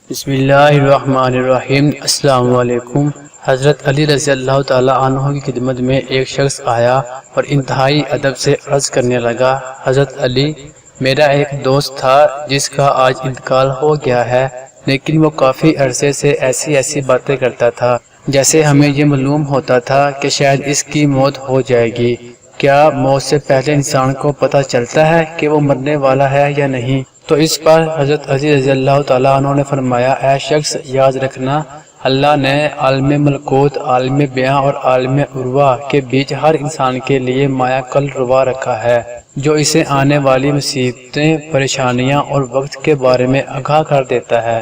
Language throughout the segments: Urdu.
بسم اللہ الرحمن الرحیم۔ السلام علیکم۔ حضرت علی رضی اللہ تعالیٰ عنہ کی خدمت میں ایک شخص آیا اور انتہائی ادب سے عرض کرنے لگا، حضرت علی، میرا ایک دوست تھا جس کا آج انتقال ہو گیا ہے، لیکن وہ کافی عرصے سے ایسی باتیں کرتا تھا جیسے ہمیں یہ معلوم ہوتا تھا کہ شاید اس کی موت ہو جائے گی۔ کیا موت سے پہلے انسان کو پتہ چلتا ہے کہ وہ مرنے والا ہے یا نہیں؟ تو اس پر حضرت علی رضی اللہ تعالیٰ عنہ نے فرمایا، اے شخص، یاد رکھنا، اللہ نے عالم ملکوت، عالم بیاں اور عالم ارواح کے بیچ ہر انسان کے لیے مایا کل روا رکھا ہے، جو اسے آنے والی مصیبتیں، پریشانیاں اور وقت کے بارے میں آگاہ کر دیتا ہے۔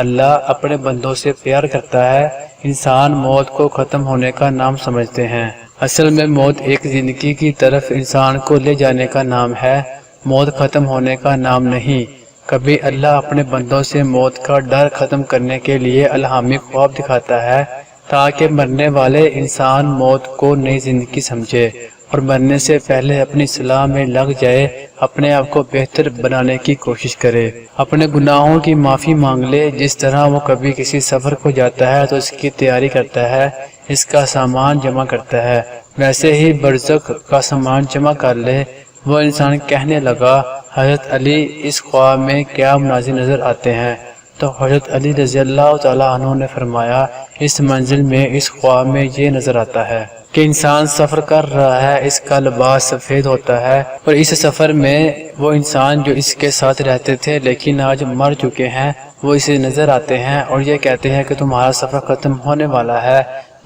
اللہ اپنے بندوں سے پیار کرتا ہے۔ انسان موت کو ختم ہونے کا نام سمجھتے ہیں، اصل میں موت ایک زندگی کی طرف انسان کو لے جانے کا نام ہے، موت ختم ہونے کا نام نہیں۔ کبھی اللہ اپنے بندوں سے موت کا ڈر ختم کرنے کے لیے الہامی خواب دکھاتا ہے تاکہ مرنے والے انسان موت کو نئی زندگی سمجھے اور مرنے سے پہلے اپنی اصلاح میں لگ جائے، اپنے آپ کو بہتر بنانے کی کوشش کرے، اپنے گناہوں کی معافی مانگ لے۔ جس طرح وہ کبھی کسی سفر کو جاتا ہے تو اس کی تیاری کرتا ہے، اس کا سامان جمع کرتا ہے، ویسے ہی برزخ کا سامان جمع کر لے۔ وہ انسان کہنے لگا، حضرت علی، اس خواب میں کیا مناظر نظر آتے ہیں؟ تو حضرت علی رضی اللہ تعالیٰ عنہ نے فرمایا، اس منزل میں، اس خواب میں یہ نظر آتا ہے کہ انسان سفر کر رہا ہے، اس کا لباس سفید ہوتا ہے، اور اس سفر میں وہ انسان جو اس کے ساتھ رہتے تھے لیکن آج مر چکے ہیں، وہ اسے نظر آتے ہیں اور یہ کہتے ہیں کہ تمہارا سفر ختم ہونے والا ہے،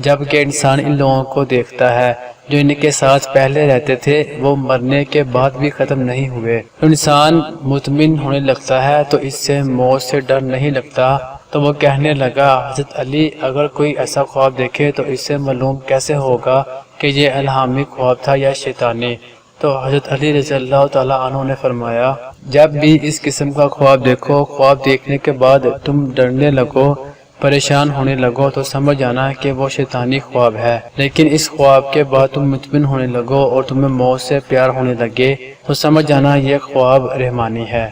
جبکہ انسان ان لوگوں کو دیکھتا ہے جو ان کے ساتھ پہلے رہتے تھے، وہ مرنے کے بعد بھی ختم نہیں ہوئے۔ انسان مطمئن ہونے لگتا ہے تو اس سے موت سے ڈر نہیں لگتا۔ تو وہ کہنے لگا، حضرت علی، اگر کوئی ایسا خواب دیکھے تو اس سے معلوم کیسے ہوگا کہ یہ الہامی خواب تھا یا شیطانی؟ تو حضرت علی رضی اللہ تعالیٰ عنہ نے فرمایا، جب بھی اس قسم کا خواب دیکھو، خواب دیکھنے کے بعد تم ڈرنے لگو، پریشان ہونے لگو، تو سمجھ جانا کہ وہ شیطانی خواب ہے، لیکن اس خواب کے بعد تم مطمئن ہونے لگو اور تمہیں موت سے پیار ہونے لگے، تو سمجھ جانا یہ خواب رحمانی ہے۔